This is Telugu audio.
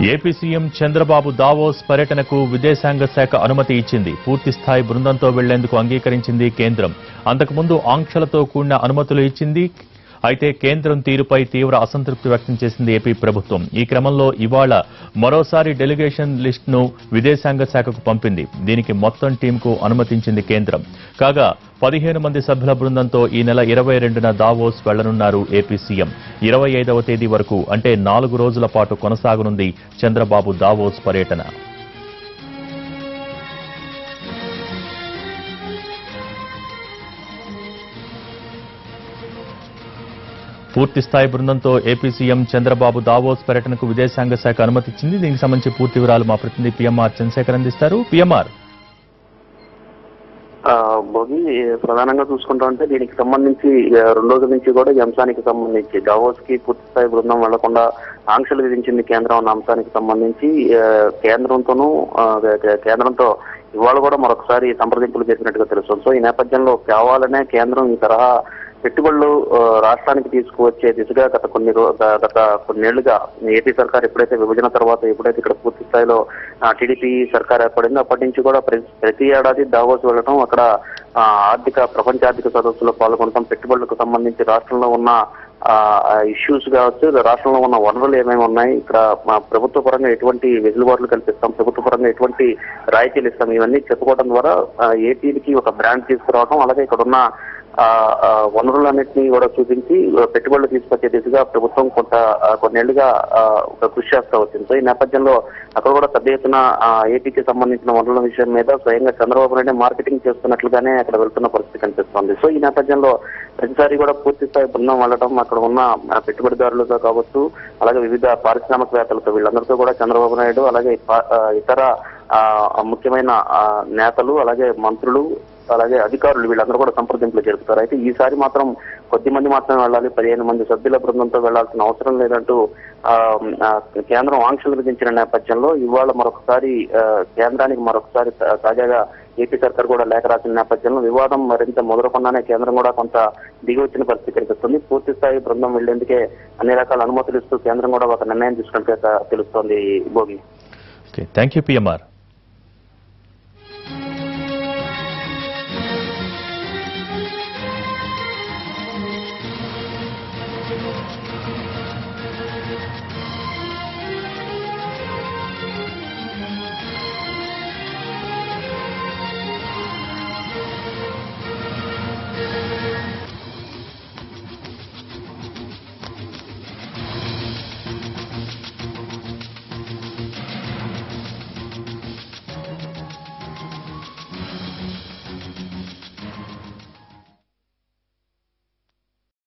ఏపీ సీఎం చంద్రబాబు దావోస్ పర్యటనకు విదేశాంగ శాఖ అనుమతి ఇచ్చింది. పూర్తిస్థాయి బృందంతో వెళ్లేందుకు అంగీకరించింది కేంద్రం. అంతకుముందు ఆంక్షలతో కూడిన అనుమతులు ఇచ్చింది. అయితే కేంద్రం తీరుపై తీవ్ర అసంతృప్తి వ్యక్తం చేసింది ఏపీ ప్రభుత్వం. ఈ క్రమంలో ఇవాళ మరోసారి డెలిగేషన్ లిస్టును విదేశాంగ శాఖకు పంపింది. దీనికి మొత్తం టీంకు అనుమతించింది కేంద్రం. కాగా 15 మంది సభ్యుల బృందంతో ఈ నెల 22న దావోస్ వెళ్లనున్నారు ఏపీ సీఎం. 25వ తేదీ వరకు అంటే 4 రోజుల పాటు కొనసాగనుంది చంద్రబాబు దావోస్ పర్యటన. పూర్తిస్థాయి బృందంతో ఏపీ సీఎం చంద్రబాబు దావోస్ పర్యటనకు విదేశాంగ శాఖ అనుమతిచ్చింది. దీనికి సంబంధించి పూర్తి వివరాలు మా ప్రతినిధి పిఎంఆర్ చంద్రశేఖర్ అందిస్తారు. పిఎంఆర్ భోగి ప్రధానంగా చూసుకుంటా దీనికి సంబంధించి 2 రోజుల నుంచి కూడా ఈ అంశానికి సంబంధించి దావోస్ కి పూర్తిస్థాయి బృందం వెళ్లకుండా ఆంక్షలు విధించింది కేంద్రం అన్న అంశానికి సంబంధించి కేంద్రంతో ఇవాళ కూడా మరొకసారి సంప్రదింపులు జరిపినట్టుగా తెలుస్తుంది. సో ఈ నేపథ్యంలో కావాలనే కేంద్రం ఈ తరహా పెట్టుబడులు రాష్ట్రానికి తీసుకువచ్చే దిశగా గత కొన్నేళ్లుగా ఏపీ సర్కార్ ఎప్పుడైతే విభజన తర్వాత ఎప్పుడైతే ఇక్కడ పూర్తి స్థాయిలో టీడీపీ సర్కార్ ఏర్పడిందో అప్పటి నుంచి కూడా ప్రతి ఏడాది దావోస్ వెళ్ళడం, అక్కడ ప్రపంచ ఆర్థిక సదస్సులో పాల్గొనడం, పెట్టుబడులకు సంబంధించి రాష్ట్రంలో ఉన్న ఇష్యూస్ కావచ్చు, రాష్ట్రంలో ఉన్న వనరులు ఏమేమి ఉన్నాయి, ఇక్కడ ప్రభుత్వ పరంగా ఎటువంటి వెసులుబాట్లు కల్పిస్తాం, ప్రభుత్వ పరంగా ఎటువంటి రాయితీలు ఇస్తాం, ఇవన్నీ చెప్పుకోవడం ద్వారా ఏపీకి ఒక బ్రాండ్ తీసుకురావడం, అలాగే ఇక్కడ ఉన్న వనరులన్నింటినీ కూడా చూపించి పెట్టుబడులు తీసుకొచ్చే దిశగా ప్రభుత్వం కొన్నేళ్లుగా కృషి చేస్తూ వచ్చింది. సో ఈ నేపథ్యంలో అక్కడ కూడా పెద్ద ఎత్తున ఏపీకి సంబంధించిన వనరుల విషయం మీద స్వయంగా చంద్రబాబు నాయుడు మార్కెటింగ్ చేస్తున్నట్లుగానే అక్కడ వెళ్తున్న పరిస్థితి కనిపిస్తోంది. సో ఈ నేపథ్యంలో ప్రతిసారి కూడా పూర్తి స్థాయి బృందం వెళ్ళడం, అక్కడ ఉన్న పెట్టుబడిదారులతో కావచ్చు, అలాగే వివిధ పారిశ్రామికవేత్తలతో వీళ్ళందరితో కూడా చంద్రబాబు నాయుడు అలాగే ఇతర ముఖ్యమైన నేతలు అలాగే మంత్రులు అలాగే అధికారులు వీళ్ళందరూ కూడా సంప్రదింపులు జరుపుతారు. అయితే ఈసారి మాత్రం కొద్ది మంది మాత్రమే వెళ్ళాలి, 15 మంది సభ్యుల బృందంతో వెళ్లాల్సిన అవసరం లేదంటూ కేంద్రం ఆంక్షలు విధించిన నేపథ్యంలో ఇవాళ మరొకసారి కేంద్రానికి తాజాగా ఏపీ సర్కార్ కూడా లేఖ రాసిన నేపథ్యంలో వివాదం మరింత మొదలుకొండానే కేంద్రం కూడా కొంత దిగి వచ్చిన పరిస్థితి కనిపిస్తుంది. పూర్తి స్థాయి బృందం వెళ్లేందుకే అన్ని రకాల అనుమతులు ఇస్తూ కేంద్రం కూడా ఒక నిర్ణయం తీసుకున్నట్టుగా తెలుస్తోంది. Bhogi thank you PMR.